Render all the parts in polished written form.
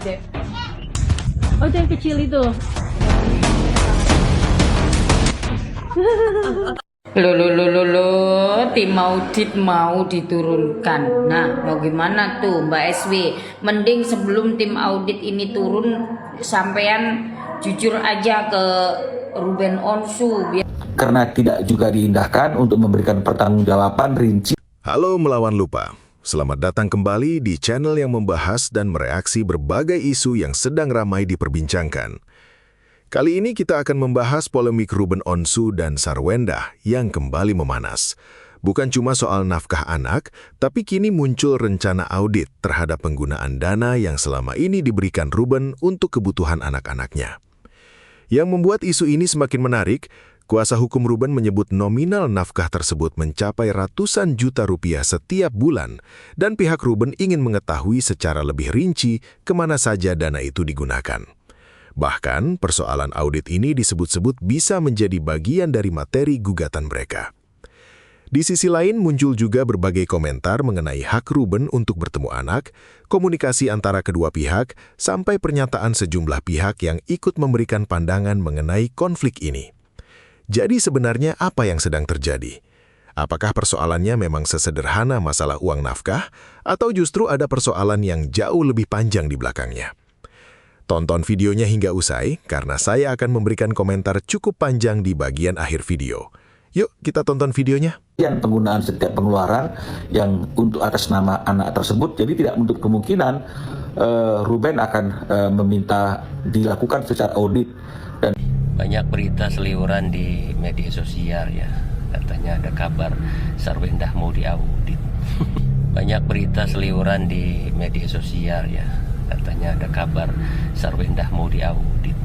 Dek. Oh, itu yang kecil itu. Lo, tim audit mau diturunkan. Nah, mau gimana tuh Mbak SW? Mending sebelum tim audit ini turun, sampean jujur aja ke Ruben Onsu. Karena tidak juga diindahkan untuk memberikan pertanggungjawaban rinci. Halo melawan lupa, selamat datang kembali di channel yang membahas dan mereaksi berbagai isu yang sedang ramai diperbincangkan. Kali ini kita akan membahas polemik Ruben Onsu dan Sarwenda yang kembali memanas. Bukan cuma soal nafkah anak, tapi kini muncul rencana audit terhadap penggunaan dana yang selama ini diberikan Ruben untuk kebutuhan anak-anaknya. Yang membuat isu ini semakin menarik, kuasa hukum Ruben menyebut nominal nafkah tersebut mencapai ratusan juta rupiah setiap bulan, dan pihak Ruben ingin mengetahui secara lebih rinci kemana saja dana itu digunakan. Bahkan, persoalan audit ini disebut-sebut bisa menjadi bagian dari materi gugatan mereka. Di sisi lain, muncul juga berbagai komentar mengenai hak Ruben untuk bertemu anak, komunikasi antara kedua pihak, sampai pernyataan sejumlah pihak yang ikut memberikan pandangan mengenai konflik ini. Jadi sebenarnya apa yang sedang terjadi? Apakah persoalannya memang sesederhana masalah uang nafkah, atau justru ada persoalan yang jauh lebih panjang di belakangnya? Tonton videonya hingga usai, karena saya akan memberikan komentar cukup panjang di bagian akhir video. Yuk, kita tonton videonya. Yang penggunaan setiap pengeluaran yang untuk atas nama anak tersebut, jadi tidak untuk kemungkinan Ruben akan meminta dilakukan secara audit. Dan banyak berita seliweran di media sosial ya, katanya ada kabar Sarwenda mau diaudit. Banyak berita seliweran di media sosial ya, katanya ada kabar Sarwenda mau diaudit.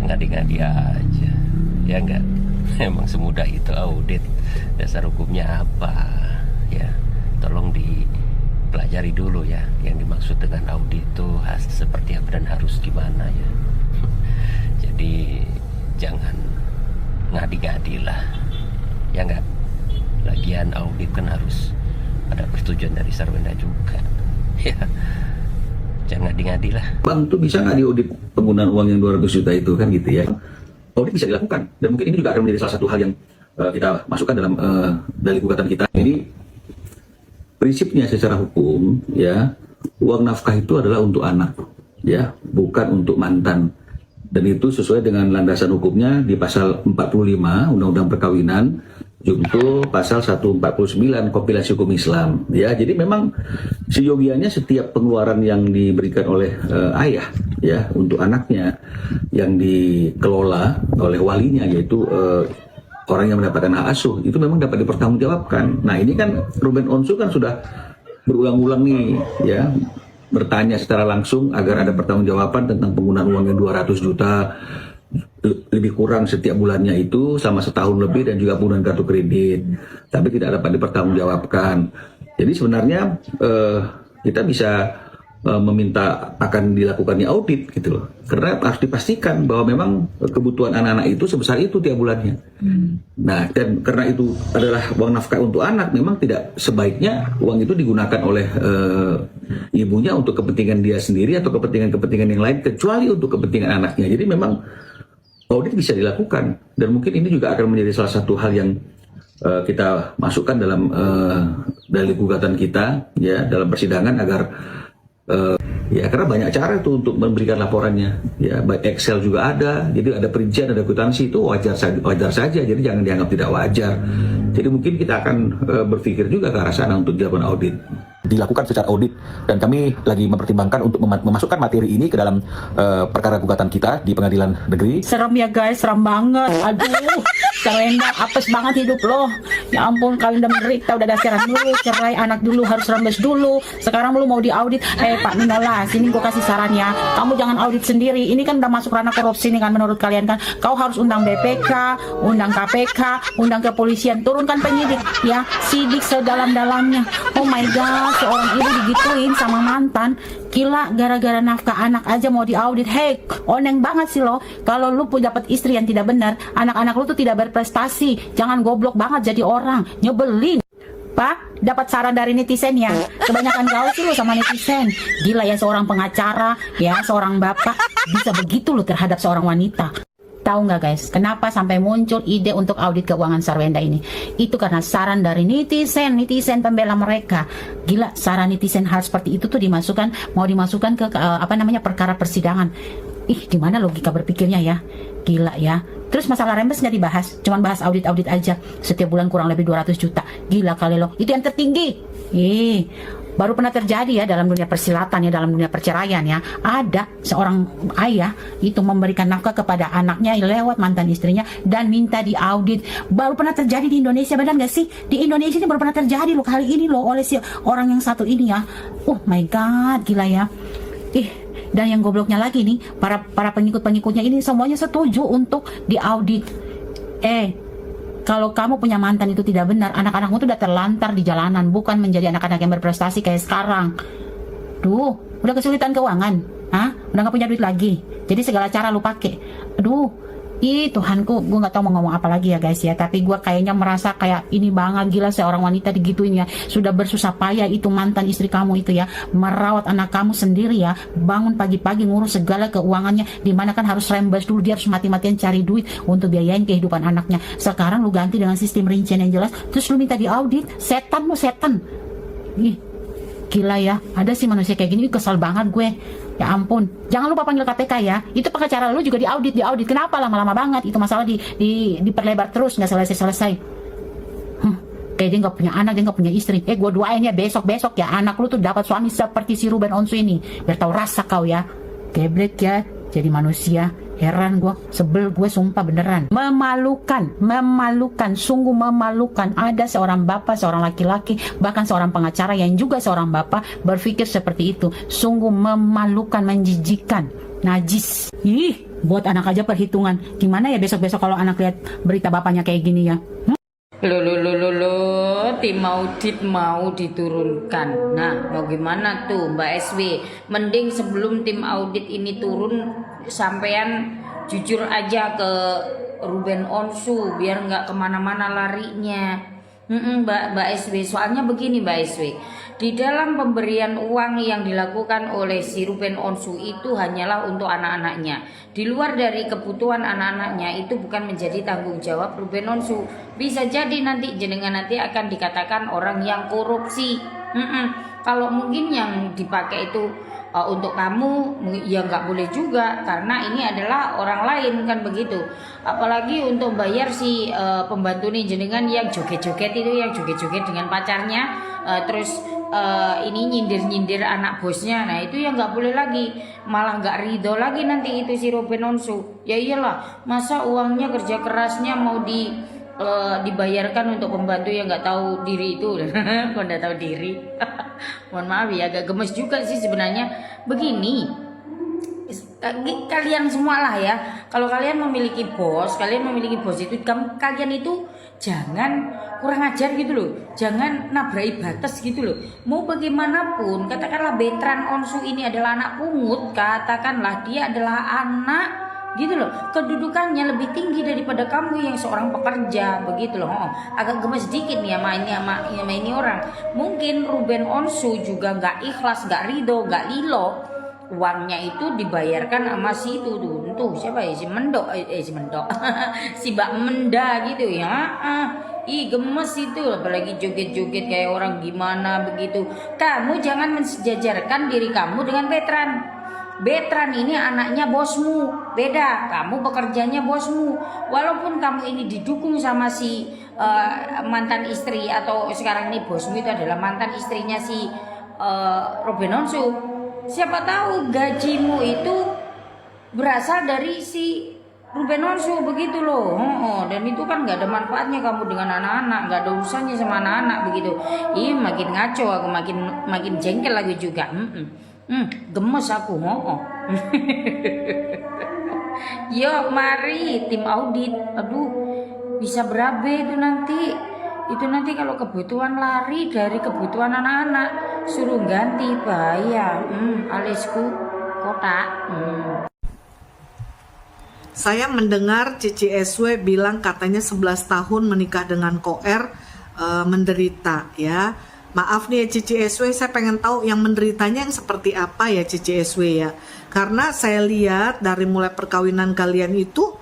Ngadi-ngadi aja, ya enggak? Emang semudah itu audit? Dasar hukumnya apa? Ya, tolong dipelajari dulu ya, yang dimaksud dengan audit itu seperti apa dan harus gimana ya. Jadi jangan ngadi-ngadi lah, ya enggak? Lagian audit kan harus ada persetujuan dari Sarwenda juga. Ya, jangan ngadi-ngadi lah. Bang tuh bisa nggak diaudit penggunaan uang yang 200 juta itu kan gitu ya? Audit bisa dilakukan, dan mungkin ini juga akan menjadi salah satu hal yang kita masukkan dalam dalil gugatan kita. Jadi prinsipnya secara hukum ya, uang nafkah itu adalah untuk anak ya, bukan untuk mantan. Dan itu sesuai dengan landasan hukumnya di pasal 45 Undang-Undang Perkawinan, junto pasal 149 kompilasi hukum Islam ya. Jadi memang seyogianya setiap pengeluaran yang diberikan oleh ayah ya untuk anaknya yang dikelola oleh walinya, yaitu orang yang mendapatkan hak asuh, itu memang dapat dipertanggungjawabkan. Nah, ini kan Ruben Onsu kan sudah berulang-ulang nih ya bertanya secara langsung agar ada pertanggungjawaban tentang penggunaan uang yang 200 juta lebih kurang setiap bulannya itu selama setahun lebih, dan juga penggunaan kartu kredit, tapi tidak dapat dipertanggungjawabkan. Jadi sebenarnya kita bisa meminta akan dilakukannya audit gitu loh, karena harus dipastikan bahwa memang kebutuhan anak-anak itu sebesar itu tiap bulannya. Nah, dan karena itu adalah uang nafkah untuk anak, memang tidak sebaiknya uang itu digunakan oleh ibunya untuk kepentingan dia sendiri atau kepentingan-kepentingan yang lain, kecuali untuk kepentingan anaknya. Jadi memang audit bisa dilakukan, dan mungkin ini juga akan menjadi salah satu hal yang kita masukkan dalam dalil gugatan kita ya dalam persidangan, agar ya karena banyak cara itu untuk memberikan laporannya ya, baik Excel juga ada, jadi ada perincian, ada kwitansi, itu wajar saja, jadi jangan dianggap tidak wajar. Jadi mungkin kita akan berpikir juga ke arah sana untuk dilakukan audit. Dilakukan secara audit, dan kami lagi mempertimbangkan untuk memasukkan materi ini ke dalam perkara gugatan kita di pengadilan negeri. Serem ya guys, serem banget. Aduh, Sarwenda, apes banget hidup lo. Ya ampun, kalian udah menderita, udah dasiran dulu, cerai anak dulu, harus rembes dulu. Sekarang lu mau diaudit. Pak Minola, sini gue kasih saran ya. Kamu jangan audit sendiri. Ini kan udah masuk ranah korupsi nih kan, menurut kalian kan. Kau harus undang BPK, undang KPK, undang kepolisian, turunkan penyidik ya, sidik sedalam-dalamnya. Oh my god, seorang ibu digituin sama mantan. Gila, gara-gara nafkah anak aja mau diaudit. Hei, oneng banget sih lo. Kalau lu dapat istri yang tidak benar, anak-anak lu tuh tidak berprestasi. Jangan goblok banget jadi orang, nyebelin. Pak, dapat saran dari netizen ya. Kebanyakan gaul sih lo sama netizen. Gila ya, seorang pengacara, ya seorang bapak bisa begitu lo terhadap seorang wanita. Tahu nggak guys, kenapa sampai muncul ide untuk audit keuangan Sarwenda ini? Itu karena saran dari netizen pembela mereka. Gila, saran netizen hal seperti itu tuh mau dimasukkan ke perkara persidangan. Ih, gimana logika berpikirnya ya? Gila ya. Terus masalah rembes nggak dibahas, cuman bahas audit aja. Setiap bulan kurang lebih 200 juta. Gila kali lo, itu yang tertinggi. Baru pernah terjadi ya dalam dunia persilatan ya, dalam dunia perceraian ya. Ada seorang ayah itu memberikan nafkah kepada anaknya lewat mantan istrinya dan minta diaudit. Baru pernah terjadi di Indonesia, benar nggak sih? Di Indonesia ini baru pernah terjadi loh kali ini loh oleh si orang yang satu ini ya. Oh my god, gila ya. Dan yang gobloknya lagi nih, para pengikut-pengikutnya ini semuanya setuju untuk diaudit. Kalau kamu punya mantan itu tidak benar, anak-anakmu tuh udah terlantar di jalanan, bukan menjadi anak-anak yang berprestasi kayak sekarang. Duh, udah kesulitan keuangan, udah nggak punya duit lagi, jadi segala cara lu pakai. Tuhanku, gue nggak tahu mau ngomong apa lagi ya guys ya, tapi gue kayaknya merasa kayak ini banget, gila seorang wanita digituin ya, sudah bersusah payah itu mantan istri kamu itu ya, merawat anak kamu sendiri ya, bangun pagi-pagi ngurus segala keuangannya, dimana kan harus rembes dulu, dia harus mati-matian cari duit untuk biayain kehidupan anaknya. Sekarang lu ganti dengan sistem rincian yang jelas, terus lu minta diaudit. Setan lu, setan. Gila ya, ada sih manusia kayak gini, kesal banget gue. Ya ampun, jangan lupa panggil KPK ya. Itu pengacara lu juga diaudit. Kenapa lama-lama banget? Itu masalah diperlebar terus, nggak selesai-selesai. Kayak dia nggak punya anak, dia nggak punya istri. Gue doain ya besok ya anak lu tuh dapat suami seperti si Ruben Onsu ini. Biar tahu rasa kau ya. Geblek ya, jadi manusia. Heran gue, sebel gue sumpah beneran. Memalukan, sungguh memalukan. Ada seorang bapak, seorang laki-laki, bahkan seorang pengacara yang juga seorang bapak berpikir seperti itu. Sungguh memalukan, menjijikan, najis. Buat anak aja perhitungan. Gimana ya besok-besok kalau anak lihat berita bapaknya kayak gini ya? Tim audit mau diturunkan. Nah, bagaimana tuh Mbak SW? Mending sebelum tim audit ini turun, sampean jujur aja ke Ruben Onsu biar nggak kemana-mana larinya. Mbak SW, soalnya begini Mbak SW, di dalam pemberian uang yang dilakukan oleh si Ruben Onsu itu hanyalah untuk anak-anaknya. Di luar dari kebutuhan anak-anaknya itu bukan menjadi tanggung jawab Ruben Onsu. Bisa jadi nanti jenengan nanti akan dikatakan orang yang korupsi. Kalau mungkin yang dipakai itu untuk kamu ya nggak boleh juga, karena ini adalah orang lain kan begitu. Apalagi untuk bayar si pembantu nih jenengan yang joget-joget itu, yang joget-joget dengan pacarnya, terus ini nyindir-nyindir anak bosnya. Nah itu yang nggak boleh lagi, malah nggak ridho lagi nanti itu si Ruben Onsu. Ya iyalah, masa uangnya kerja kerasnya mau dibayarkan untuk pembantu yang nggak tahu diri itu. Kok nggak tahu diri. Mohon maaf ya, agak gemes juga sih sebenarnya. Begini, kalian semua lah ya, kalau kalian memiliki bos itu, kalian itu jangan kurang ajar gitu loh, jangan nabrak batas gitu loh. Mau bagaimanapun, katakanlah Betran Onsu ini adalah anak pungut, katakanlah dia adalah anak gitu loh, kedudukannya lebih tinggi daripada kamu yang seorang pekerja begitu loh. Agak gemes sedikit nih sama ini orang. Mungkin Ruben Onsu juga nggak ikhlas, nggak ridho, nggak lilo, uangnya itu dibayarkan sama si itu tuh siapa ya, si Mendok si Mbak Menda gitu ya. Gemes itu, apalagi joget-joget kayak orang gimana begitu. Kamu jangan mensejajarkan diri kamu dengan Betran ini anaknya bosmu, beda. Kamu bekerjanya bosmu. Walaupun kamu ini didukung sama si mantan istri, atau sekarang ini bosmu itu adalah mantan istrinya si Ruben Onsu. Siapa tahu gajimu itu berasal dari si Ruben Onsu begitu loh. Dan itu kan nggak ada manfaatnya kamu dengan anak-anak, nggak ada urusannya sama anak-anak begitu. Makin ngaco aku, makin jengkel lagi juga. Gemes aku. Yuk mari tim audit. Aduh, bisa berabe itu nanti. Itu nanti kalau kebutuhan lari dari kebutuhan anak-anak, suruh ganti bahaya. Alisku kotak. Saya mendengar Cici SW bilang katanya 11 tahun menikah dengan Koer, menderita ya. Maaf nih ya Cici SW, saya pengen tahu yang menderitanya yang seperti apa ya Cici SW ya. Karena saya lihat dari mulai perkawinan kalian itu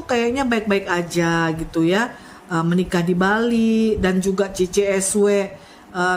kayaknya baik-baik aja gitu ya. Menikah di Bali dan juga Cici SW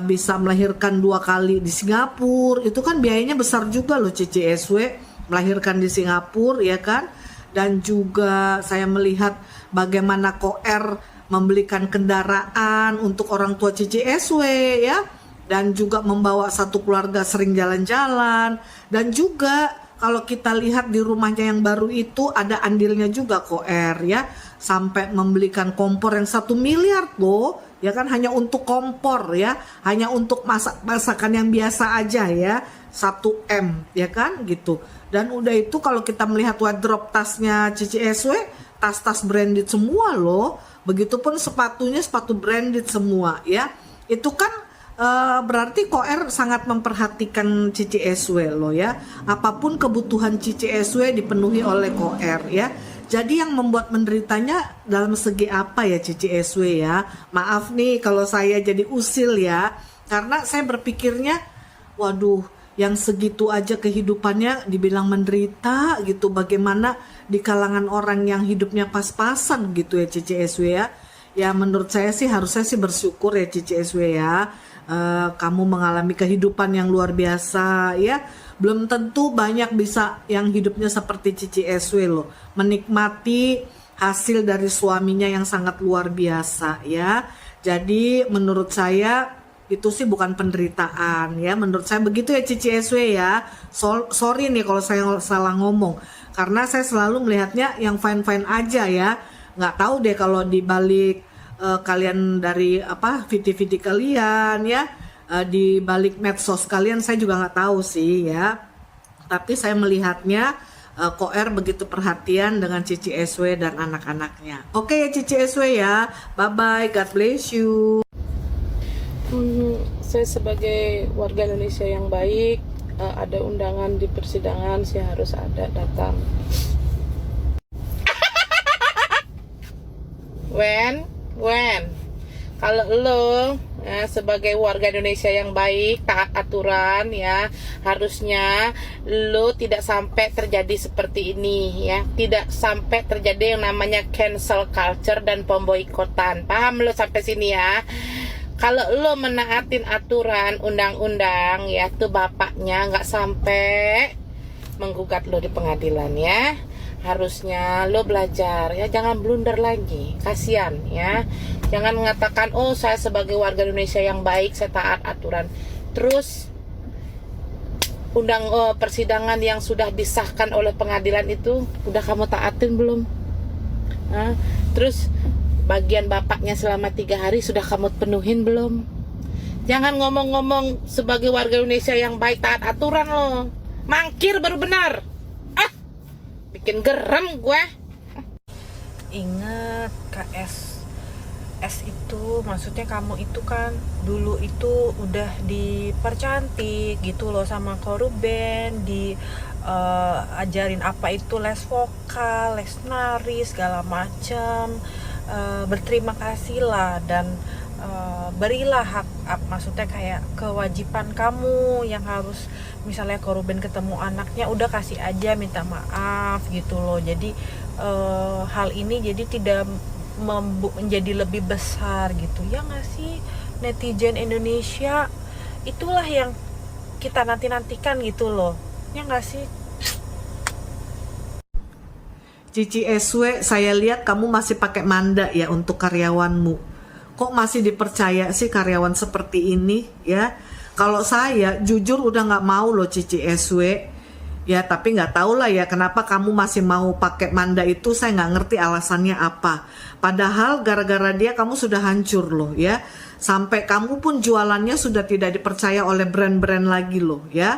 bisa melahirkan 2 kali di Singapura. Itu kan biayanya besar juga loh Cici SW, melahirkan di Singapura ya kan. Dan juga saya melihat bagaimana Koer membelikan kendaraan untuk orang tua Cici SW ya, dan juga membawa satu keluarga sering jalan-jalan. Dan juga kalau kita lihat di rumahnya yang baru itu ada andilnya juga Koer ya, sampai membelikan kompor yang 1 miliar loh ya kan, hanya untuk kompor ya, hanya untuk masakan yang biasa aja ya, 1 M ya kan gitu. Dan udah itu kalau kita melihat wardrobe tasnya Cici SW, tas-tas branded semua loh. Begitupun sepatunya, sepatu branded semua ya. Itu kan berarti Koer sangat memperhatikan Cici SW loh ya. Apapun kebutuhan Cici SW dipenuhi oleh Koer ya. Jadi yang membuat menderitanya dalam segi apa ya Cici SW ya. Maaf nih kalau saya jadi usil ya. Karena saya berpikirnya, waduh, yang segitu aja kehidupannya dibilang menderita gitu. Bagaimana di kalangan orang yang hidupnya pas-pasan gitu ya Cici SW ya. Ya menurut saya sih harusnya sih bersyukur ya Cici SW ya. Kamu mengalami kehidupan yang luar biasa ya. Belum tentu banyak bisa yang hidupnya seperti Cici SW loh. Menikmati hasil dari suaminya yang sangat luar biasa ya. Jadi menurut saya itu sih bukan penderitaan ya, menurut saya begitu ya Cici SW ya. Sorry nih kalau saya salah ngomong, karena saya selalu melihatnya yang fine-fine aja ya. Nggak tahu deh kalau dibalik kalian dari video-video kalian ya, di balik medsos kalian saya juga nggak tahu sih ya. Tapi saya melihatnya Koer begitu perhatian dengan Cici SW dan anak-anaknya. Oke ya Cici SW ya, bye-bye, God bless you. Saya sebagai warga Indonesia yang baik, ada undangan di persidangan, saya harus ada datang. When kalau lo ya, sebagai warga Indonesia yang baik, taat aturan ya, harusnya lo tidak sampai terjadi seperti ini ya, tidak sampai terjadi yang namanya cancel culture dan pemboikotan. Paham lo sampai sini ya? Kalau lo menaatin aturan undang-undang ya, tuh bapaknya nggak sampai menggugat lo di pengadilan ya. Harusnya lo belajar ya, jangan blunder lagi, kasihan ya. Jangan mengatakan oh saya sebagai warga Indonesia yang baik saya taat aturan, terus persidangan yang sudah disahkan oleh pengadilan itu udah kamu taatin belum? Terus bagian bapaknya selama 3 hari sudah kamu penuhin belum? Jangan ngomong-ngomong sebagai warga Indonesia yang baik taat aturan lo, mangkir baru benar. Bikin geram gue. Ingat KS itu maksudnya kamu itu kan dulu itu udah dipercantik gitu loh sama Koruben, ajarin apa itu les vokal, les nari segala macam. Berterima kasihlah dan berilah hak, maksudnya kayak kewajiban kamu yang harus, misalnya Koruben ketemu anaknya udah kasih aja, minta maaf gitu loh. Jadi hal ini jadi tidak menjadi lebih besar gitu ya nggak sih? Netizen Indonesia itulah yang kita nantikan gitu loh ya nggak sih? Cici SW, saya lihat kamu masih pakai manda ya untuk karyawanmu. Kok masih dipercaya sih karyawan seperti ini ya? Kalau saya jujur udah nggak mau loh Cici SW. Ya tapi nggak tahu lah ya kenapa kamu masih mau pakai manda itu, saya nggak ngerti alasannya apa. Padahal gara-gara dia kamu sudah hancur loh ya. Sampai kamu pun jualannya sudah tidak dipercaya oleh brand-brand lagi loh ya.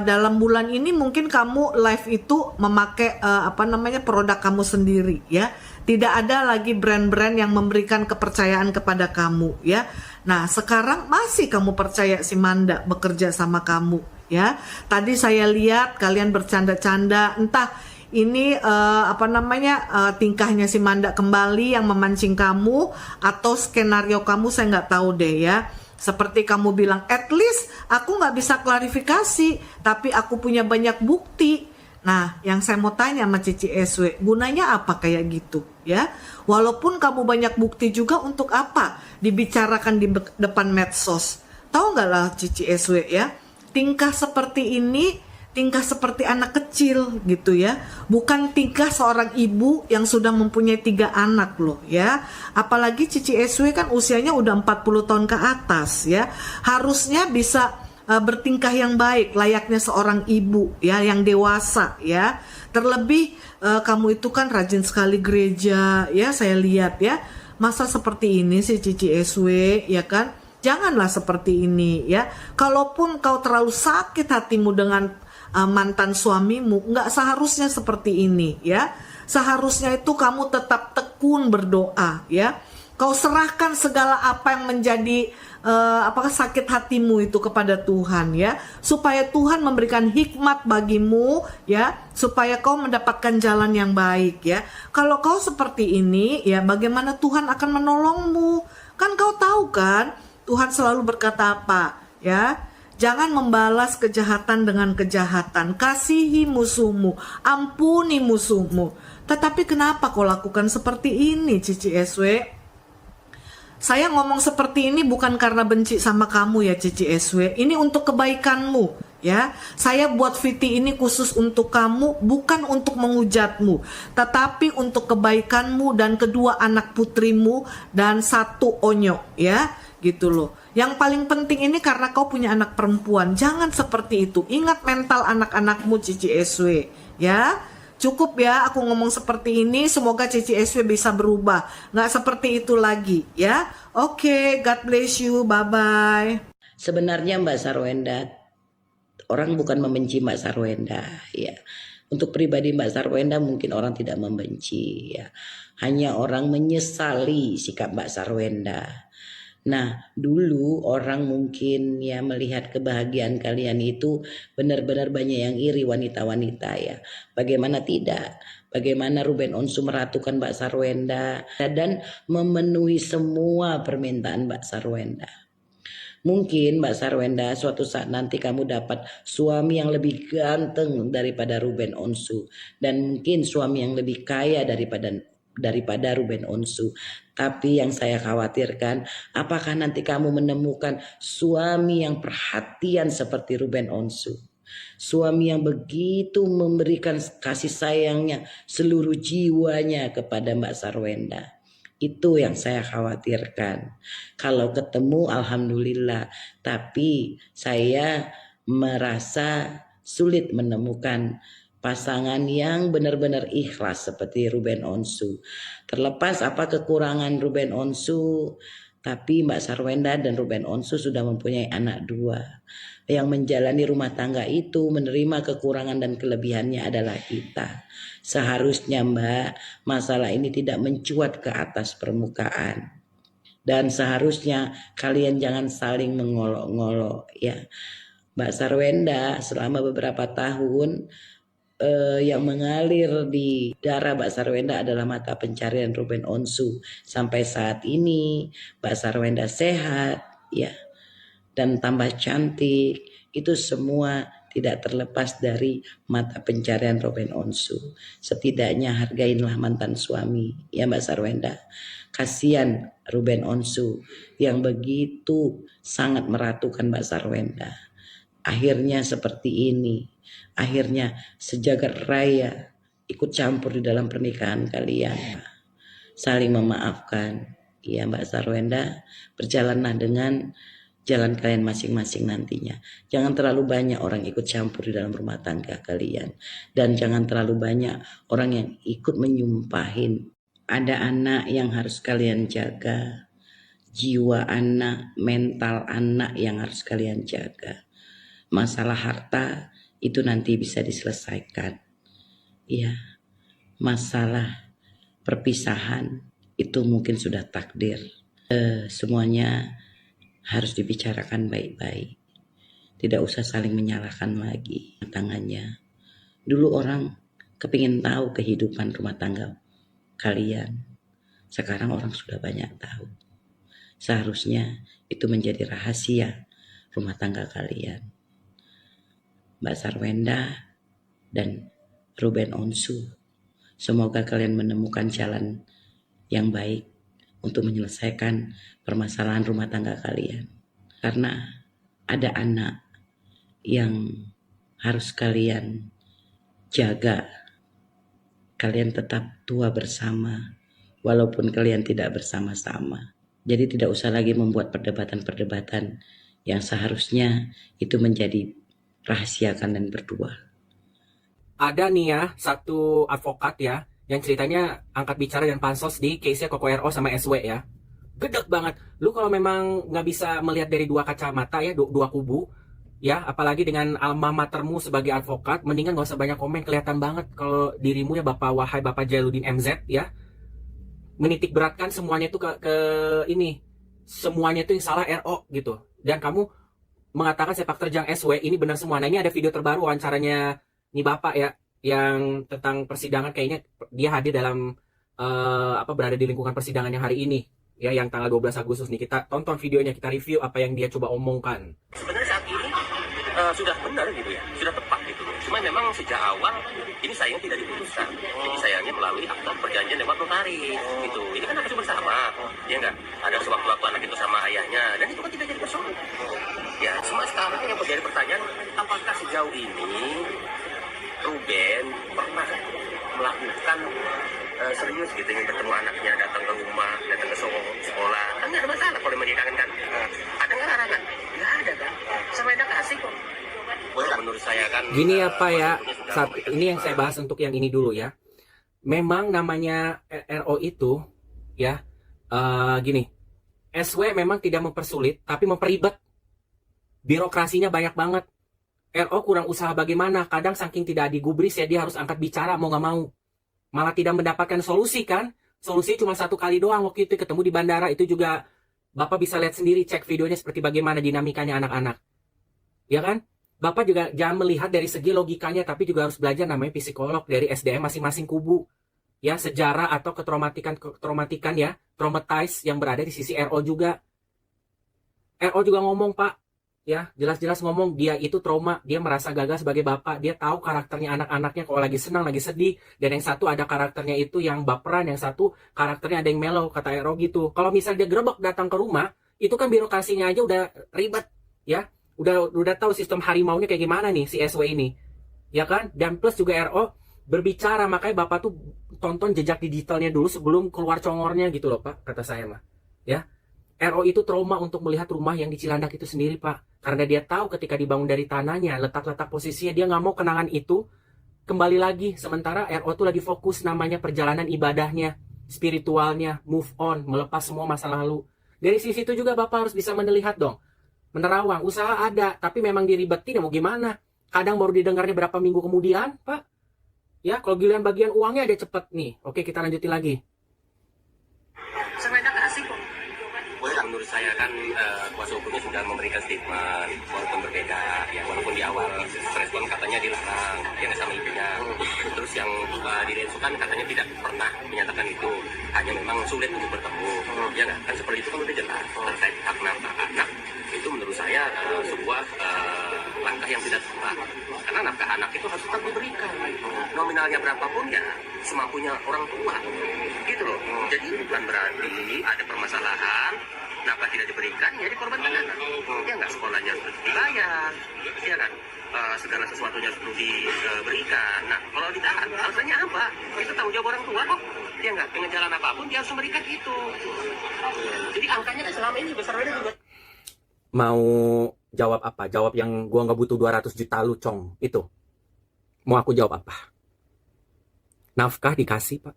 Dalam bulan ini mungkin kamu live itu memakai produk kamu sendiri ya. Tidak ada lagi brand-brand yang memberikan kepercayaan kepada kamu ya. Nah sekarang masih kamu percaya si Manda bekerja sama kamu ya. Tadi saya lihat kalian bercanda-canda, entah ini tingkahnya si Manda kembali yang memancing kamu, atau skenario kamu, saya nggak tahu deh ya. Seperti kamu bilang, at least aku nggak bisa klarifikasi, tapi aku punya banyak bukti. Nah, yang saya mau tanya sama Cici SW, gunanya apa kayak gitu ya? Walaupun kamu banyak bukti juga, untuk apa dibicarakan di depan medsos? Tahu nggak lah Cici SW ya, tingkah seperti ini, tingkah seperti anak kecil gitu ya. Bukan tingkah seorang ibu yang sudah mempunyai 3 anak loh ya. Apalagi Cici SW kan usianya udah 40 tahun ke atas ya. Harusnya bisa bertingkah yang baik layaknya seorang ibu ya, yang dewasa ya. Terlebih kamu itu kan rajin sekali gereja ya, saya lihat ya. Masa seperti ini sih Cici SW ya kan? Janganlah seperti ini ya. Kalaupun kau terlalu sakit hatimu dengan mantan suamimu, nggak seharusnya seperti ini ya. Seharusnya itu kamu tetap tekun berdoa ya. Kau serahkan segala apa yang menjadi sakit hatimu itu kepada Tuhan ya, supaya Tuhan memberikan hikmat bagimu ya, supaya kau mendapatkan jalan yang baik ya. Kalau kau seperti ini ya, bagaimana Tuhan akan menolongmu? Kan kau tahu kan Tuhan selalu berkata apa ya, jangan membalas kejahatan dengan kejahatan, kasihi musuhmu, ampuni musuhmu. Tetapi kenapa kau lakukan seperti ini Cici SW? Saya ngomong seperti ini bukan karena benci sama kamu ya Cici SW. Ini untuk kebaikanmu ya. Saya buat VT ini khusus untuk kamu, bukan untuk menghujatmu, tetapi untuk kebaikanmu dan kedua anak putrimu dan 1 Onyo ya, gitu loh. Yang paling penting ini karena kau punya anak perempuan. Jangan seperti itu. Ingat mental anak-anakmu Cici SW ya. Cukup ya aku ngomong seperti ini, semoga Cici SW bisa berubah, nggak seperti itu lagi ya. Oke, God bless you, bye-bye. Sebenarnya Mbak Sarwenda, orang bukan membenci Mbak Sarwenda ya. Untuk pribadi Mbak Sarwenda mungkin orang tidak membenci ya. Hanya orang menyesali sikap Mbak Sarwenda. Nah, dulu orang mungkin ya melihat kebahagiaan kalian itu benar-benar banyak yang iri, wanita-wanita ya. Bagaimana tidak? Bagaimana Ruben Onsu meratukan Mbak Sarwenda dan memenuhi semua permintaan Mbak Sarwenda. Mungkin Mbak Sarwenda suatu saat nanti kamu dapat suami yang lebih ganteng daripada Ruben Onsu, dan mungkin suami yang lebih kaya daripada Ruben Onsu. Tapi yang saya khawatirkan, apakah nanti kamu menemukan suami yang perhatian seperti Ruben Onsu? Suami yang begitu memberikan kasih sayangnya, seluruh jiwanya kepada Mbak Sarwenda. Itu yang saya khawatirkan. Kalau ketemu alhamdulillah, tapi saya merasa sulit menemukan pasangan yang benar-benar ikhlas seperti Ruben Onsu. Terlepas apa kekurangan Ruben Onsu, tapi Mbak Sarwenda dan Ruben Onsu sudah mempunyai anak 2. Yang menjalani rumah tangga itu menerima kekurangan dan kelebihannya adalah kita. Seharusnya Mbak, masalah ini tidak mencuat ke atas permukaan. Dan seharusnya kalian jangan saling mengolok-ngolok ya. Mbak Sarwenda selama beberapa tahun yang mengalir di darah Mbak Sarwenda adalah mata pencarian Ruben Onsu. Sampai saat ini Mbak Sarwenda sehat ya, dan tambah cantik. Itu semua tidak terlepas dari mata pencarian Ruben Onsu. Setidaknya hargainlah mantan suami ya Mbak Sarwenda. Kasihan Ruben Onsu yang begitu sangat meratukan Mbak Sarwenda. Akhirnya seperti ini. Akhirnya sejagat raya ikut campur di dalam pernikahan kalian. Saling memaafkan. Ya Mbak Sarwenda, berjalanlah dengan jalan kalian masing-masing nantinya. Jangan terlalu banyak orang ikut campur di dalam rumah tangga kalian. Dan jangan terlalu banyak orang yang ikut menyumpahin. Ada anak yang harus kalian jaga. Jiwa anak, mental anak yang harus kalian jaga. Masalah harta itu nanti bisa diselesaikan. Ya, masalah perpisahan itu mungkin sudah takdir. Semuanya harus dibicarakan baik-baik. Tidak usah saling menyalahkan lagi tangannya. Dulu orang kepingin tahu kehidupan rumah tangga kalian. Sekarang orang sudah banyak tahu. Seharusnya itu menjadi rahasia rumah tangga kalian. Mbak Sarwenda dan Ruben Onsu, semoga kalian menemukan jalan yang baik untuk menyelesaikan permasalahan rumah tangga kalian. Karena ada anak yang harus kalian jaga. Kalian tetap tua bersama, walaupun kalian tidak bersama-sama. Jadi tidak usah lagi membuat perdebatan-perdebatan yang seharusnya itu menjadi rahasia kalian berdua. Ada nih ya, satu advokat ya, yang ceritanya angkat bicara dan pansos di case-nya Koko RO sama SW ya. Gedek banget. Lu kalau memang nggak bisa melihat dari dua kacamata ya, dua kubu, ya, apalagi dengan alma matermu sebagai advokat, mendingan gak usah banyak komen. Kelihatan banget kalau dirimu ya wahai Bapak Jailuddin MZ ya, menitik beratkan semuanya itu ke ini. Semuanya itu yang salah RO gitu. Dan kamu mengatakan sepak terjang SW ini benar semua. Nah, ini ada video terbaru wawancaranya nih Bapak ya, yang tentang persidangan. Kayaknya dia hadir dalam berada di lingkungan persidangan yang hari ini ya, yang tanggal 12 Agustus nih. Kita tonton videonya, kita review apa yang dia coba omongkan. Sebenarnya saat ini sudah benar gitu ya, sudah tepat gitu. Cuma memang sejak awal ini sayangnya tidak diputuskan. Jadi sayangnya melalui akta perjanjian lewat notaris gitu. Ini kan akan bersama, ya enggak? Ada sewaktu-waktu anak itu sama ayahnya, dan itu kan tidak jadi persoalan. Ya, cuma sekarang yang menjadi pertanyaan, apakah sejauh ini Ruben pernah melakukan serius gitu, ingin bertemu anaknya, datang ke rumah, datang ke sekolah, kan nggak ada masalah kalau memang dia kangen kan. Ada nggak larangan? Nggak ada kan, Sarwenda kasih kok. Menurut saya kan gini ya Pak ya, ini yang saya bahas untuk yang ini dulu ya. Memang namanya RO itu ya, gini, SW memang tidak mempersulit tapi memperibet. Birokrasinya banyak banget. RO kurang usaha bagaimana, kadang saking tidak digubris ya, dia harus angkat bicara mau nggak mau. Malah tidak mendapatkan solusi kan. Solusi cuma satu kali doang waktu itu ketemu di bandara. Itu juga Bapak bisa lihat sendiri, cek videonya seperti bagaimana dinamikanya anak-anak. Ya kan? Bapak juga jangan melihat dari segi logikanya, tapi juga harus belajar namanya psikolog dari SDM masing-masing kubu. Ya, sejarah atau ketraumatikan ya, traumatize yang berada di sisi RO juga. RO juga ngomong Pak, ya jelas-jelas ngomong dia itu trauma, dia merasa gagal sebagai bapak, dia tahu karakternya anak-anaknya kalau lagi senang, lagi sedih, dan yang satu ada karakternya itu yang baperan, yang satu karakternya ada yang mellow, kata RO gitu. Kalau misalnya dia gerebek datang ke rumah, itu kan birokrasinya aja udah ribet, ya, udah tahu sistem harimaunya kayak gimana nih si SW ini, ya kan? Dan plus juga RO berbicara, makanya bapak tuh tonton jejak digitalnya dulu sebelum keluar congornya gitu loh Pak, kata saya mah, ya. RO itu trauma untuk melihat rumah yang di Cilandak itu sendiri Pak. Karena dia tahu ketika dibangun dari tanahnya, letak-letak posisinya, dia nggak mau kenangan itu kembali lagi. Sementara RO itu lagi fokus namanya perjalanan ibadahnya, spiritualnya, move on, melepas semua masa lalu. Dari sisi itu juga Bapak harus bisa melihat dong. Menerawang, usaha ada, tapi memang diribetin, mau gimana? Kadang baru didengarnya berapa minggu kemudian Pak. Ya, kalau giliran bagian uangnya ada cepet nih. Oke, kita lanjutin lagi. Sarwenda kasih kok. Menurut saya kan kuasa hukumnya sudah memberikan statement walaupun berbeda ya, walaupun di awal respon katanya dilarang ya sama ibunya, terus yang di Densu kan katanya tidak pernah menyatakan itu, hanya memang sulit untuk bertemu ya nggak, kan seperti itu kan udah jelas. Terkait hak nafkah anak itu menurut saya sebuah langkah yang tidak tepat, karena nafkah anak itu harus tetap diberikan, nominalnya berapapun ya semampunya orang tua gitu loh. Jadi bukan berarti ada permasalahan nafkah tidak diberikan ya dikorbankan anak, ya nggak, sekolahnya harus dibayar ya kan, segala sesuatunya harus diberikan. Nah kalau ditahan alasannya apa? Itu tanggung jawab orang tua kok, ya nggak, dengan jalan apapun dia harus memberikan itu. Jadi angkanya kan selama ini besarnya juga. Mau jawab apa? Jawab yang gua nggak butuh 200 juta lu Cong itu. Mau aku jawab apa? Nafkah dikasih Pak.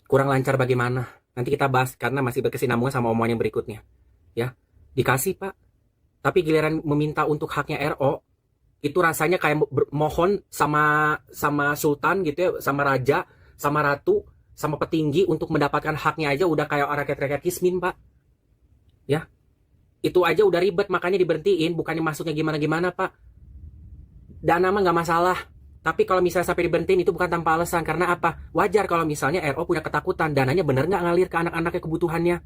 Kurang lancar bagaimana? Nanti kita bahas karena masih berkesinambungan sama omongan yang berikutnya. Ya, dikasih Pak. Tapi giliran meminta untuk haknya RO, itu rasanya kayak mohon sama sultan gitu ya, sama raja, sama ratu, sama petinggi untuk mendapatkan haknya aja udah kayak rakyat-rakyat kismin Pak. Ya. Itu aja udah ribet, makanya diberhentiin, bukannya masuknya gimana-gimana Pak. Dana mah nggak masalah. Tapi kalau misalnya sampai diberhentiin itu bukan tanpa alasan. Karena apa? Wajar kalau misalnya RO punya ketakutan. Dananya bener nggak ngalir ke anak-anaknya kebutuhannya?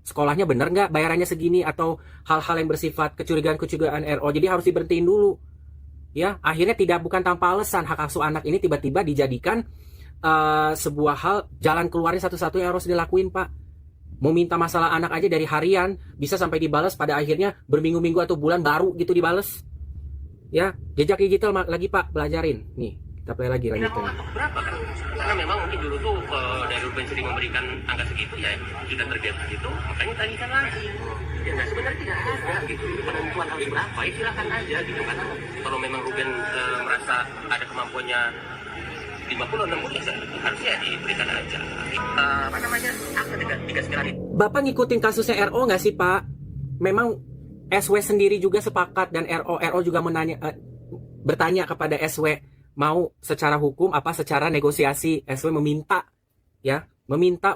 Sekolahnya bener nggak bayarannya segini? Atau hal-hal yang bersifat kecurigaan-kecurigaan RO. Jadi harus diberhentiin dulu. Ya, akhirnya bukan tanpa alasan hak asuh anak ini tiba-tiba dijadikan sebuah hal jalan keluarnya satu-satunya harus dilakuin, Pak. Mau minta masalah anak aja dari harian bisa sampai dibalas pada akhirnya berminggu-minggu atau bulan baru gitu dibales. Ya, jejak digital lagi Pak, belajarin. Nih, kita play lagi lanjutin. Berapa kan? Karena memang mungkin dulu tuh dari Ruben sering memberikan angka segitu ya sudah terbiasa gitu, makanya tanyakan lagi. Ya nggak sebenarnya tidak ada gitu penentuan harus berapa, ya silakan aja gitu karena kalau memang Ruben merasa ada kemampuannya 50-60 ya harusnya diberikan aja. Apa namanya? Akte 3 Bapak ngikutin kasusnya RO nggak sih Pak? Memang SW sendiri juga sepakat dan RO juga bertanya kepada SW mau secara hukum apa secara negosiasi. SW meminta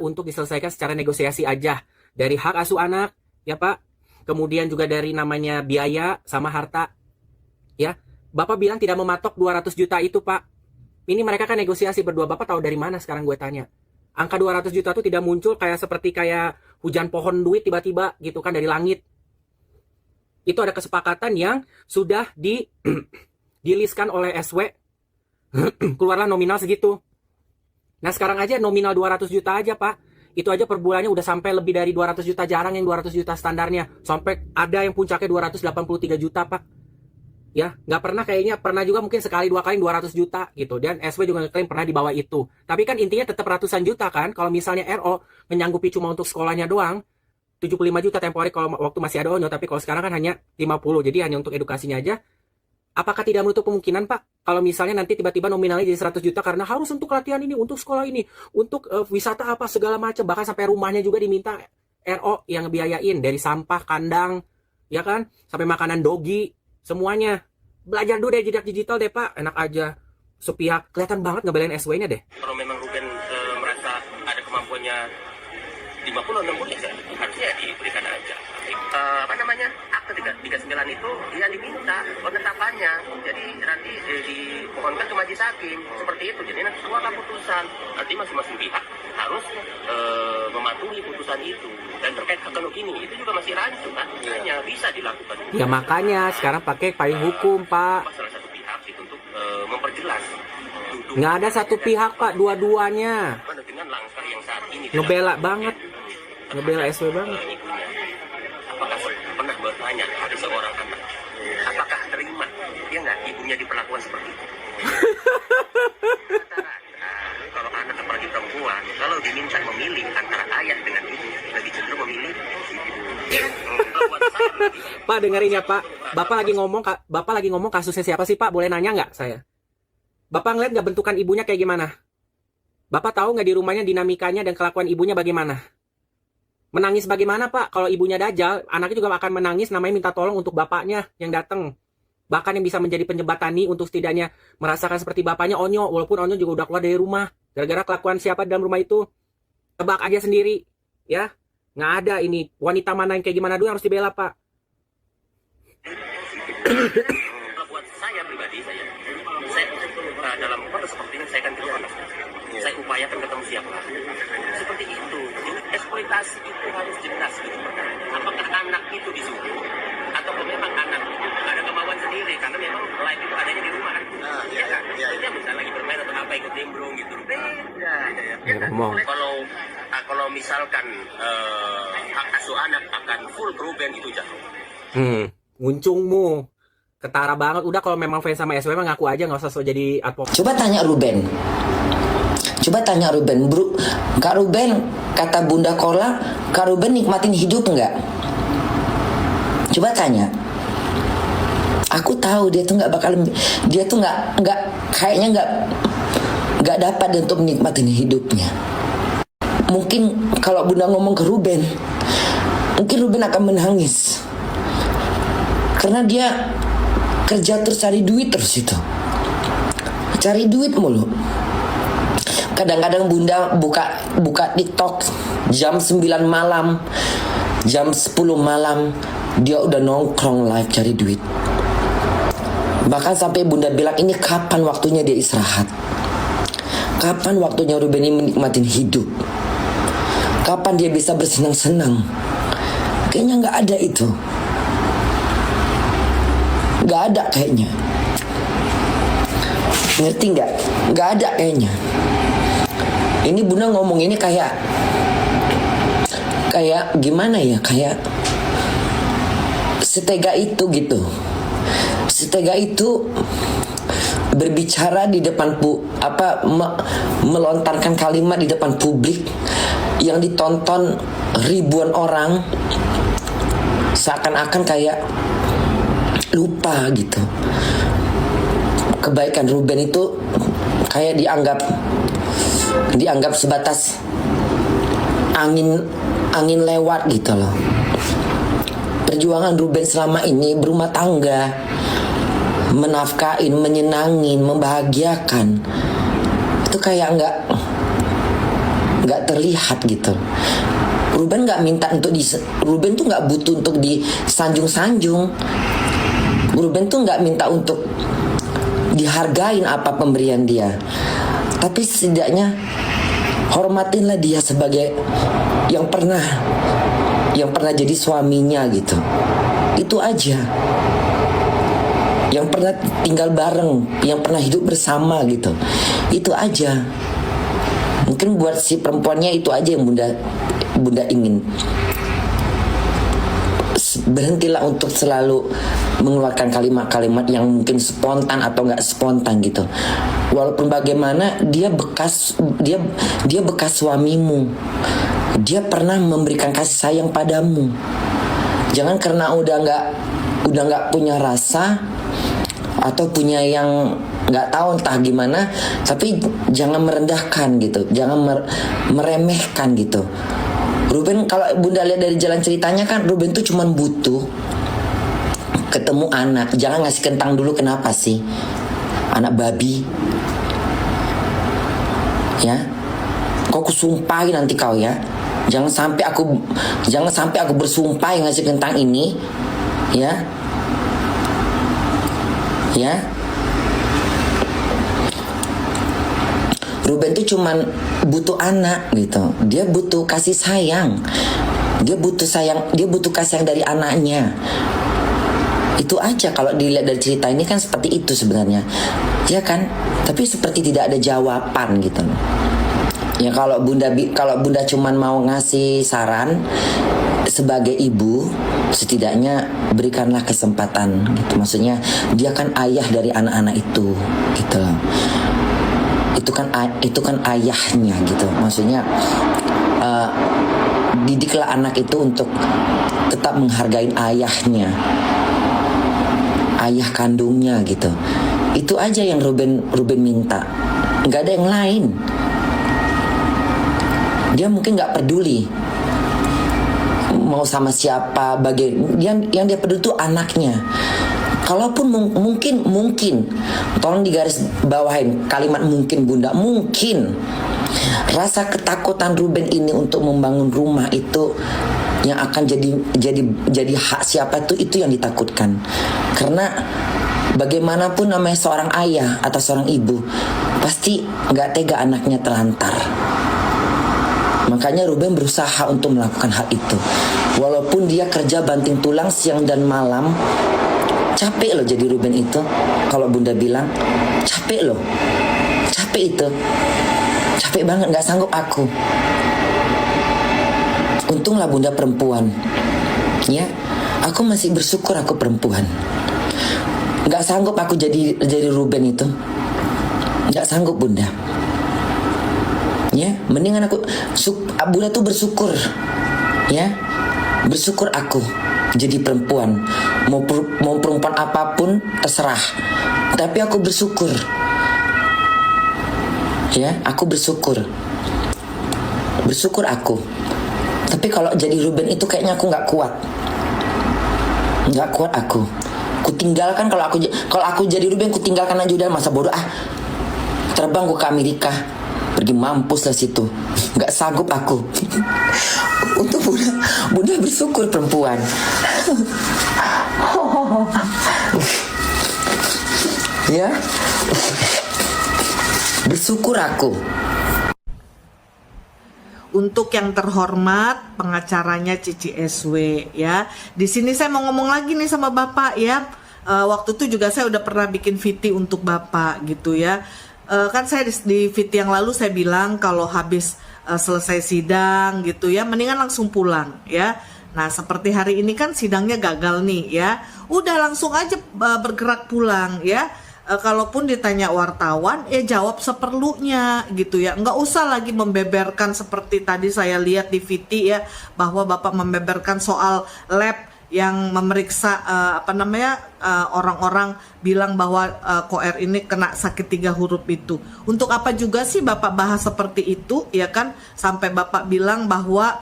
untuk diselesaikan secara negosiasi aja dari hak asuh anak ya Pak. Kemudian juga dari namanya biaya sama harta ya. Bapak bilang tidak mematok 200 juta itu Pak. Ini mereka kan negosiasi berdua. Bapak tahu dari mana sekarang gue tanya? Angka 200 juta itu tidak muncul seperti hujan pohon duit tiba-tiba gitu kan dari langit. Itu ada kesepakatan yang sudah diliskan oleh SW. Keluarlah nominal segitu. Nah sekarang aja nominal 200 juta aja Pak. Itu aja per bulannya udah sampai lebih dari 200 juta. Jarang yang 200 juta standarnya. Sampai ada yang puncaknya 283 juta Pak. Ya, nggak pernah juga mungkin sekali 2 kali 200 juta gitu. Dan SW juga ngeklaim pernah di bawah itu. Tapi kan intinya tetap ratusan juta kan. Kalau misalnya RO menyanggupi cuma untuk sekolahnya doang, 75 juta temporary kalau waktu masih ada ONYO. Tapi kalau sekarang kan hanya 50. Jadi hanya untuk edukasinya aja. Apakah tidak menutup kemungkinan Pak? Kalau misalnya nanti tiba-tiba nominalnya jadi 100 juta karena harus untuk latihan ini, untuk sekolah ini, untuk wisata apa segala macam. Bahkan sampai rumahnya juga diminta RO yang ngebiayain. Dari sampah, kandang, ya kan? Sampai makanan dogi. Semuanya. Belajar dulu dari jejak digital deh Pak. Enak aja. Sepihak. Kelihatan banget ngebelain SW-nya deh. Kalau memang Ruben merasa ada kemampuannya 50-60 ya harusnya diberikan aja. Apa namanya? Akte 39 itu yang diminta penetapannya. Jadi nanti dimohonkan ke majelis hakim. Seperti itu. Jadi nanti semua keputusan. Nanti masing-masing pihak harus mematuhi putusan itu. Dan terkait hak ini itu juga masih rancu kan, hanya bisa dilakukan. Ya makanya sekarang pakai payung hukum Pak. Salah satu pihak itu untuk memperjelas. Nggak ada satu pihak Pak, dua-duanya. Dengan langkah yang saat ini Ngebela banget, ngebela SW banget. Apakah pernah bertanya pada seorang anak, apakah terima dia nggak ibunya diperlakukan seperti itu? Kalau anak apalagi perempuan, kalau diminta memilih antara ayah dengan ibu, lebih cenderung memilih Pak dengerin ya Pak. Bapak lagi ngomong kasusnya siapa sih Pak? Boleh nanya nggak saya? Bapak ngeliat nggak bentukan ibunya kayak gimana? Bapak tahu nggak di rumahnya dinamikanya dan kelakuan ibunya bagaimana? Menangis bagaimana Pak? Kalau ibunya dajal, anaknya juga akan menangis namanya minta tolong untuk bapaknya yang datang. Bahkan yang bisa menjadi penjembatani untuk setidaknya merasakan seperti bapaknya ONYO. Walaupun ONYO juga udah keluar dari rumah. Gara-gara kelakuan siapa dalam rumah itu. Tebak aja sendiri. Ya. Nggak ada ini. Wanita mana yang kayak gimana dulu harus dibela Pak. Buat saya pribadi, saya dalam konteks seperti ini, saya akan terima. Saya upayakan ketemu siapa. Seperti itu. Jadi eksploitasi itu harus jelas gitu. Apakah anak itu disuruh? Atau memang anak itu ada kemauan sendiri karena memang live itu adanya di rumah kan? Iya kan? Dia misalnya lagi bermain atau apa ikut nimbrung gitu. Beda. Ya kan? Kalau misalkan hak asuh anak akan full Ruben itu jatuh. Nguncungmu. Ketara banget. Udah kalau memang fans sama SW ngaku aja nggak usah so jadi advokat. Coba tanya Ruben, bro. Kak Ruben, kata Bunda Kola, Kak Ruben nikmatin hidup nggak? Coba tanya. Aku tahu dia tuh nggak kayaknya nggak dapat untuk menikmatin hidupnya. Mungkin kalau Bunda ngomong ke Ruben, mungkin Ruben akan menangis karena dia kerja terus cari duit terus itu, cari duit mulu. Kadang-kadang Bunda buka TikTok jam 9 malam, jam 10 malam dia udah nongkrong live cari duit. Bahkan sampai bunda bilang, ini kapan waktunya dia istirahat? Kapan waktunya Ruben ini menikmati hidup? Kapan dia bisa bersenang-senang? Kayaknya nggak ada itu. Nggak ada kayaknya. Ngerti nggak? Nggak ada kayaknya. Ini bunda ngomong ini kayak gimana ya? Kayak setega itu gitu. Setega itu berbicara di depan melontarkan kalimat di depan publik yang ditonton ribuan orang, seakan-akan kayak lupa gitu. Kebaikan Ruben itu kayak dianggap sebatas angin lewat gitu loh. Perjuangan Ruben selama ini berumah tangga, menafkain, menyenangin, membahagiakan, itu kayak nggak terlihat gitu. Ruben nggak minta Ruben tuh nggak butuh untuk disanjung-sanjung. Ruben tuh nggak minta untuk dihargain apa pemberian dia, tapi setidaknya hormatinlah dia sebagai yang pernah jadi suaminya gitu. Itu aja. Yang pernah tinggal bareng, yang pernah hidup bersama gitu. Itu aja. Mungkin buat si perempuannya itu aja yang bunda ingin. Berhentilah untuk selalu mengeluarkan kalimat-kalimat yang mungkin spontan atau nggak spontan gitu. Walaupun bagaimana dia bekas suamimu. Dia pernah memberikan kasih sayang padamu. Jangan karena udah nggak punya rasa atau punya yang nggak tahu entah gimana, tapi jangan merendahkan gitu, jangan meremehkan gitu. Ruben, kalau bunda lihat dari jalan ceritanya kan, Ruben tuh cuman butuh ketemu anak. Jangan ngasih kentang dulu, kenapa sih? Anak babi. Ya, kau kusumpahin nanti kau ya. Jangan sampai aku bersumpah yang ngasih kentang ini, ya. Ya. Ruben tuh cuman butuh anak gitu. Dia butuh kasih sayang. Dia butuh kasih sayang dari anaknya. Itu aja kalau dilihat dari cerita ini kan seperti itu sebenarnya. Ya kan? Tapi seperti tidak ada jawaban gitu. Ya kalau bunda cuman mau ngasih saran sebagai ibu, setidaknya berikanlah kesempatan gitu. Maksudnya dia kan ayah dari anak-anak itu gitu. Itu kan ayahnya gitu. Maksudnya didiklah anak itu untuk tetap menghargai ayahnya, ayah kandungnya gitu. Itu aja yang Ruben minta. Nggak ada yang lain. Dia mungkin nggak peduli mau sama siapa, yang dia peduli itu anaknya. Kalaupun mungkin, tolong digaris bawahin kalimat mungkin bunda, mungkin rasa ketakutan Ruben ini untuk membangun rumah itu yang akan jadi hak siapa itu yang ditakutkan. Karena bagaimanapun namanya seorang ayah atau seorang ibu pasti nggak tega anaknya terlantar. Makanya Ruben berusaha untuk melakukan hal itu. Walaupun dia kerja banting tulang siang dan malam, capek loh jadi Ruben itu. Kalau bunda bilang capek loh, capek itu, capek banget, nggak sanggup aku. Untunglah bunda perempuan, ya. Aku masih bersyukur aku perempuan. Nggak sanggup aku jadi Ruben itu, nggak sanggup bunda. Ya, mendingan bunda tuh bersyukur, ya, bersyukur aku jadi perempuan. Mau perempuan apapun terserah, tapi aku bersyukur, ya, aku bersyukur aku. Tapi kalau jadi Ruben itu kayaknya aku nggak kuat aku. Kutinggalkan kalau aku jadi Ruben, kutinggalkan aja udah, masa bodoh terbang ke Amerika. Pergi mampus lah situ. Gak sanggup aku. Untuk bunda bersyukur perempuan. Ya, bersyukur aku. Untuk yang terhormat pengacaranya Cici SW ya. Di sini saya mau ngomong lagi nih sama Bapak ya. Waktu itu juga saya udah pernah bikin VT untuk Bapak gitu ya. Kan saya di VT yang lalu saya bilang kalau habis selesai sidang gitu ya, mendingan langsung pulang ya. Nah seperti hari ini kan sidangnya gagal nih ya. Udah langsung aja bergerak pulang ya. Kalaupun ditanya wartawan, jawab seperlunya gitu ya. Nggak usah lagi membeberkan seperti tadi saya lihat di VT ya, bahwa Bapak membeberkan soal lab yang memeriksa orang-orang bilang bahwa Koer ini kena sakit 3 huruf itu. Untuk apa juga sih Bapak bahas seperti itu ya kan? Sampai Bapak bilang bahwa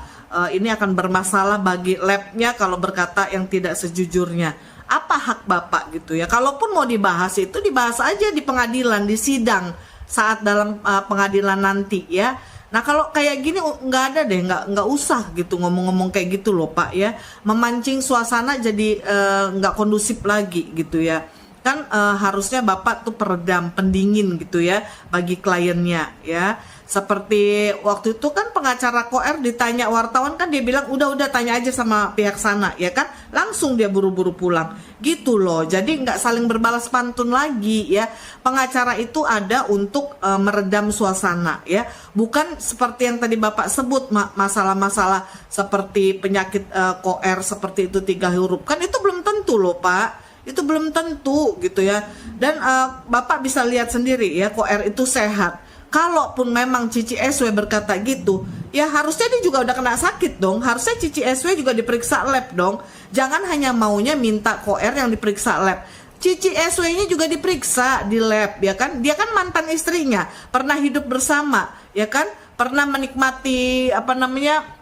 ini akan bermasalah bagi labnya kalau berkata yang tidak sejujurnya. Apa hak Bapak gitu ya? Kalaupun mau dibahas itu dibahas aja di pengadilan, di sidang saat dalam pengadilan nanti ya. Nah kalau kayak gini nggak ada deh, nggak usah gitu ngomong-ngomong kayak gitu loh Pak ya. Memancing suasana jadi nggak kondusif lagi gitu ya. Kan harusnya Bapak tuh peredam, pendingin gitu ya bagi kliennya ya. Seperti waktu itu kan pengacara Koer ditanya wartawan kan dia bilang udah tanya aja sama pihak sana ya kan, langsung dia buru-buru pulang gitu loh. Jadi nggak saling berbalas pantun lagi ya. Pengacara itu ada untuk meredam suasana ya, bukan seperti yang tadi Bapak sebut masalah-masalah seperti penyakit Koer seperti itu 3 huruf kan itu belum tentu loh Pak, itu belum tentu gitu ya. Dan Bapak bisa lihat sendiri ya, Koer itu sehat. Kalaupun memang Cici SW berkata gitu, ya harusnya dia juga udah kena sakit dong. Harusnya Cici SW juga diperiksa lab dong. Jangan hanya maunya minta Koer yang diperiksa lab. Cici SW-nya juga diperiksa di lab ya kan. Dia kan mantan istrinya, pernah hidup bersama ya kan, pernah menikmati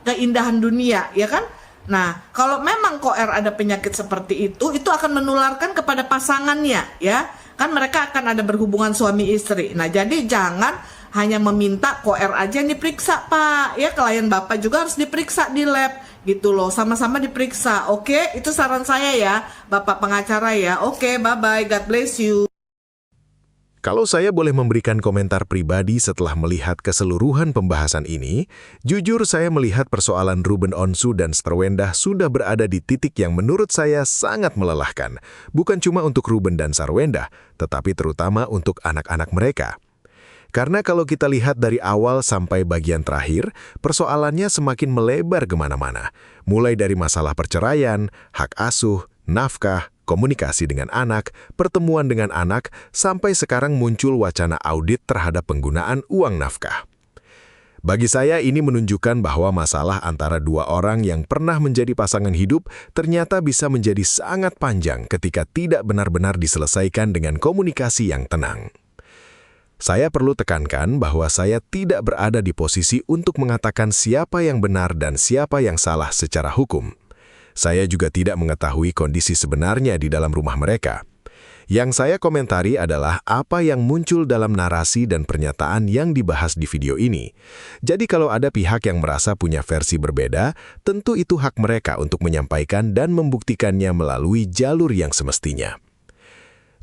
keindahan dunia ya kan. Nah, kalau memang Koer ada penyakit seperti itu akan menularkan kepada pasangannya ya. Kan mereka akan ada berhubungan suami istri. Nah, jadi jangan hanya meminta Koer aja yang diperiksa Pak. Ya, klien Bapak juga harus diperiksa di lab gitu loh. Sama-sama diperiksa. Oke, itu saran saya ya, Bapak pengacara ya. Oke, bye-bye. God bless you. Kalau saya boleh memberikan komentar pribadi setelah melihat keseluruhan pembahasan ini, jujur saya melihat persoalan Ruben Onsu dan Sarwendah sudah berada di titik yang menurut saya sangat melelahkan. Bukan cuma untuk Ruben dan Sarwendah, tetapi terutama untuk anak-anak mereka. Karena kalau kita lihat dari awal sampai bagian terakhir, persoalannya semakin melebar kemana-mana. Mulai dari masalah perceraian, hak asuh, nafkah, komunikasi dengan anak, pertemuan dengan anak, sampai sekarang muncul wacana audit terhadap penggunaan uang nafkah. Bagi saya ini menunjukkan bahwa masalah antara 2 orang yang pernah menjadi pasangan hidup ternyata bisa menjadi sangat panjang ketika tidak benar-benar diselesaikan dengan komunikasi yang tenang. Saya perlu tekankan bahwa saya tidak berada di posisi untuk mengatakan siapa yang benar dan siapa yang salah secara hukum. Saya juga tidak mengetahui kondisi sebenarnya di dalam rumah mereka. Yang saya komentari adalah apa yang muncul dalam narasi dan pernyataan yang dibahas di video ini. Jadi kalau ada pihak yang merasa punya versi berbeda, tentu itu hak mereka untuk menyampaikan dan membuktikannya melalui jalur yang semestinya.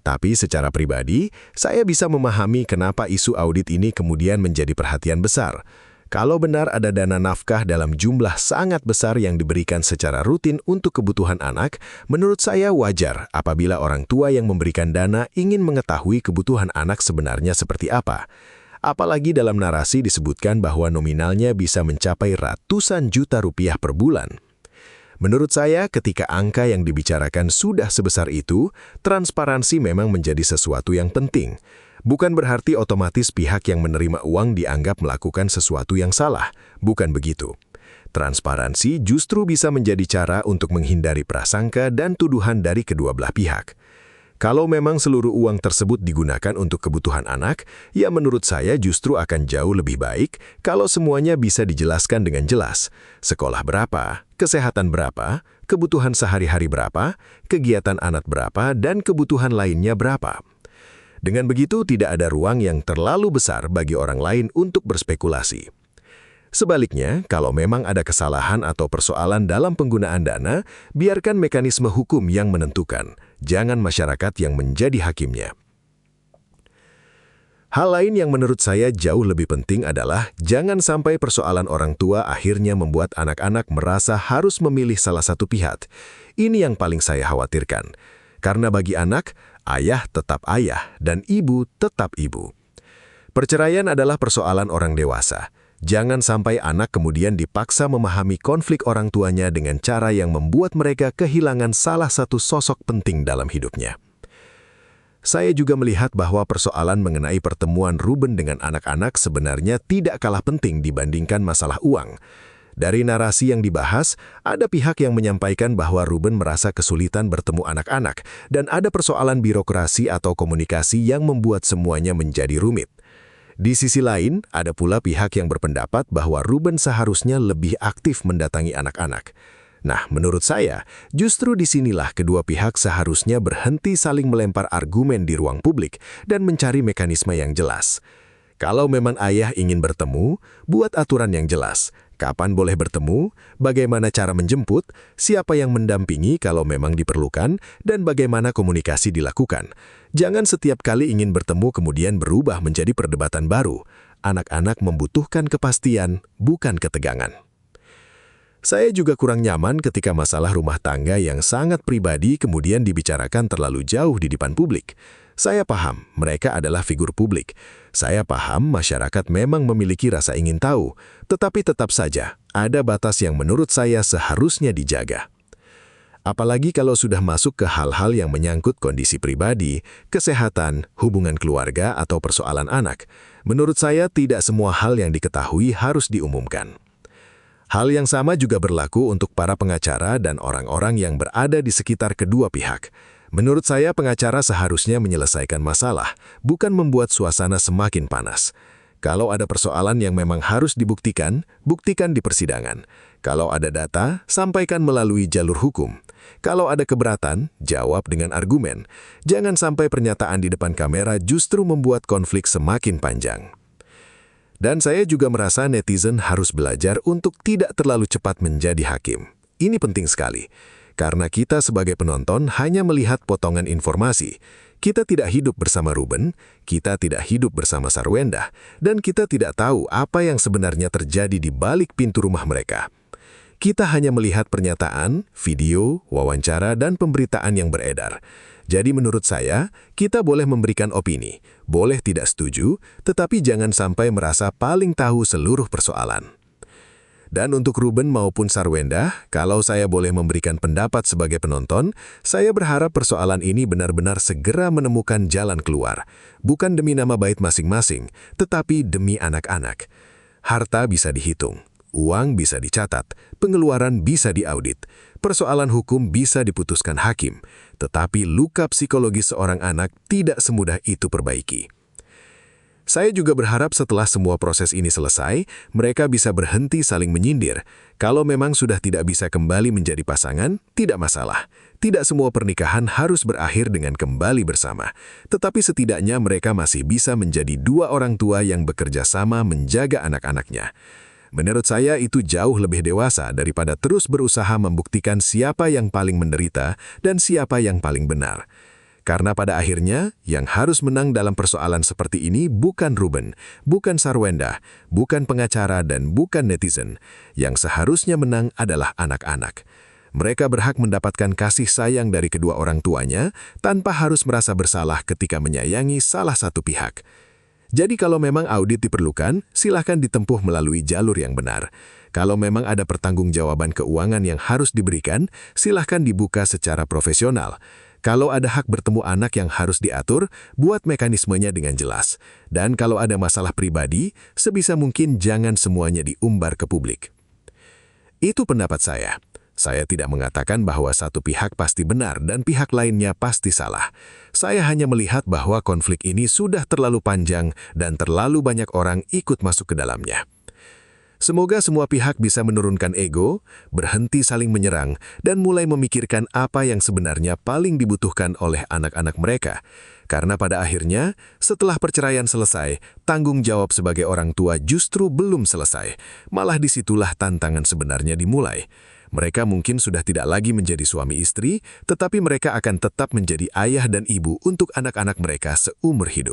Tapi secara pribadi, saya bisa memahami kenapa isu audit ini kemudian menjadi perhatian besar. Kalau benar ada dana nafkah dalam jumlah sangat besar yang diberikan secara rutin untuk kebutuhan anak, menurut saya wajar apabila orang tua yang memberikan dana ingin mengetahui kebutuhan anak sebenarnya seperti apa. Apalagi dalam narasi disebutkan bahwa nominalnya bisa mencapai ratusan juta rupiah per bulan. Menurut saya, ketika angka yang dibicarakan sudah sebesar itu, transparansi memang menjadi sesuatu yang penting. Bukan berarti otomatis pihak yang menerima uang dianggap melakukan sesuatu yang salah. Bukan begitu. Transparansi justru bisa menjadi cara untuk menghindari prasangka dan tuduhan dari kedua belah pihak. Kalau memang seluruh uang tersebut digunakan untuk kebutuhan anak, ya menurut saya justru akan jauh lebih baik kalau semuanya bisa dijelaskan dengan jelas. Sekolah berapa, kesehatan berapa, kebutuhan sehari-hari berapa, kegiatan anak berapa, dan kebutuhan lainnya berapa. Dengan begitu tidak ada ruang yang terlalu besar bagi orang lain untuk berspekulasi. Sebaliknya, kalau memang ada kesalahan atau persoalan dalam penggunaan dana, biarkan mekanisme hukum yang menentukan, jangan masyarakat yang menjadi hakimnya. Hal lain yang menurut saya jauh lebih penting adalah jangan sampai persoalan orang tua akhirnya membuat anak-anak merasa harus memilih salah satu pihak. Ini yang paling saya khawatirkan. Karena bagi anak, ayah tetap ayah dan ibu tetap ibu. Perceraian adalah persoalan orang dewasa. Jangan sampai anak kemudian dipaksa memahami konflik orang tuanya dengan cara yang membuat mereka kehilangan salah satu sosok penting dalam hidupnya. Saya juga melihat bahwa persoalan mengenai pertemuan Ruben dengan anak-anak sebenarnya tidak kalah penting dibandingkan masalah uang. Dari narasi yang dibahas, ada pihak yang menyampaikan bahwa Ruben merasa kesulitan bertemu anak-anak dan ada persoalan birokrasi atau komunikasi yang membuat semuanya menjadi rumit. Di sisi lain, ada pula pihak yang berpendapat bahwa Ruben seharusnya lebih aktif mendatangi anak-anak. Nah, menurut saya, justru disinilah kedua pihak seharusnya berhenti saling melempar argumen di ruang publik dan mencari mekanisme yang jelas. Kalau memang ayah ingin bertemu, buat aturan yang jelas. Kapan boleh bertemu, bagaimana cara menjemput, siapa yang mendampingi kalau memang diperlukan, dan bagaimana komunikasi dilakukan. Jangan setiap kali ingin bertemu kemudian berubah menjadi perdebatan baru. Anak-anak membutuhkan kepastian, bukan ketegangan. Saya juga kurang nyaman ketika masalah rumah tangga yang sangat pribadi kemudian dibicarakan terlalu jauh di depan publik. Saya paham, mereka adalah figur publik. Saya paham masyarakat memang memiliki rasa ingin tahu, tetapi tetap saja ada batas yang menurut saya seharusnya dijaga. Apalagi kalau sudah masuk ke hal-hal yang menyangkut kondisi pribadi, kesehatan, hubungan keluarga, atau persoalan anak. Menurut saya tidak semua hal yang diketahui harus diumumkan. Hal yang sama juga berlaku untuk para pengacara dan orang-orang yang berada di sekitar kedua pihak. Menurut saya pengacara seharusnya menyelesaikan masalah, bukan membuat suasana semakin panas. Kalau ada persoalan yang memang harus dibuktikan, buktikan di persidangan. Kalau ada data, sampaikan melalui jalur hukum. Kalau ada keberatan, jawab dengan argumen. Jangan sampai pernyataan di depan kamera justru membuat konflik semakin panjang. Dan saya juga merasa netizen harus belajar untuk tidak terlalu cepat menjadi hakim. Ini penting sekali, karena kita sebagai penonton hanya melihat potongan informasi. Kita tidak hidup bersama Ruben, kita tidak hidup bersama Sarwenda, dan kita tidak tahu apa yang sebenarnya terjadi di balik pintu rumah mereka. Kita hanya melihat pernyataan, video, wawancara, dan pemberitaan yang beredar. Jadi menurut saya, kita boleh memberikan opini, boleh tidak setuju, tetapi jangan sampai merasa paling tahu seluruh persoalan. Dan untuk Ruben maupun Sarwenda, kalau saya boleh memberikan pendapat sebagai penonton, saya berharap persoalan ini benar-benar segera menemukan jalan keluar. Bukan demi nama baik masing-masing, tetapi demi anak-anak. Harta bisa dihitung. Uang bisa dicatat, pengeluaran bisa diaudit, persoalan hukum bisa diputuskan hakim, tetapi luka psikologis seorang anak tidak semudah itu perbaiki. Saya juga berharap setelah semua proses ini selesai, mereka bisa berhenti saling menyindir. Kalau memang sudah tidak bisa kembali menjadi pasangan, tidak masalah. Tidak semua pernikahan harus berakhir dengan kembali bersama, tetapi setidaknya mereka masih bisa menjadi dua orang tua yang bekerja sama menjaga anak-anaknya. Menurut saya itu jauh lebih dewasa daripada terus berusaha membuktikan siapa yang paling menderita dan siapa yang paling benar. Karena pada akhirnya, yang harus menang dalam persoalan seperti ini bukan Ruben, bukan Sarwenda, bukan pengacara dan bukan netizen. Yang seharusnya menang adalah anak-anak. Mereka berhak mendapatkan kasih sayang dari kedua orang tuanya tanpa harus merasa bersalah ketika menyayangi salah satu pihak. Jadi kalau memang audit diperlukan, silahkan ditempuh melalui jalur yang benar. Kalau memang ada pertanggungjawaban keuangan yang harus diberikan, silahkan dibuka secara profesional. Kalau ada hak bertemu anak yang harus diatur, buat mekanismenya dengan jelas. Dan kalau ada masalah pribadi, sebisa mungkin jangan semuanya diumbar ke publik. Itu pendapat saya. Saya tidak mengatakan bahwa satu pihak pasti benar dan pihak lainnya pasti salah. Saya hanya melihat bahwa konflik ini sudah terlalu panjang dan terlalu banyak orang ikut masuk ke dalamnya. Semoga semua pihak bisa menurunkan ego, berhenti saling menyerang, dan mulai memikirkan apa yang sebenarnya paling dibutuhkan oleh anak-anak mereka. Karena pada akhirnya, setelah perceraian selesai, tanggung jawab sebagai orang tua justru belum selesai. Malah disitulah tantangan sebenarnya dimulai. Mereka mungkin sudah tidak lagi menjadi suami istri, tetapi mereka akan tetap menjadi ayah dan ibu untuk anak-anak mereka seumur hidup.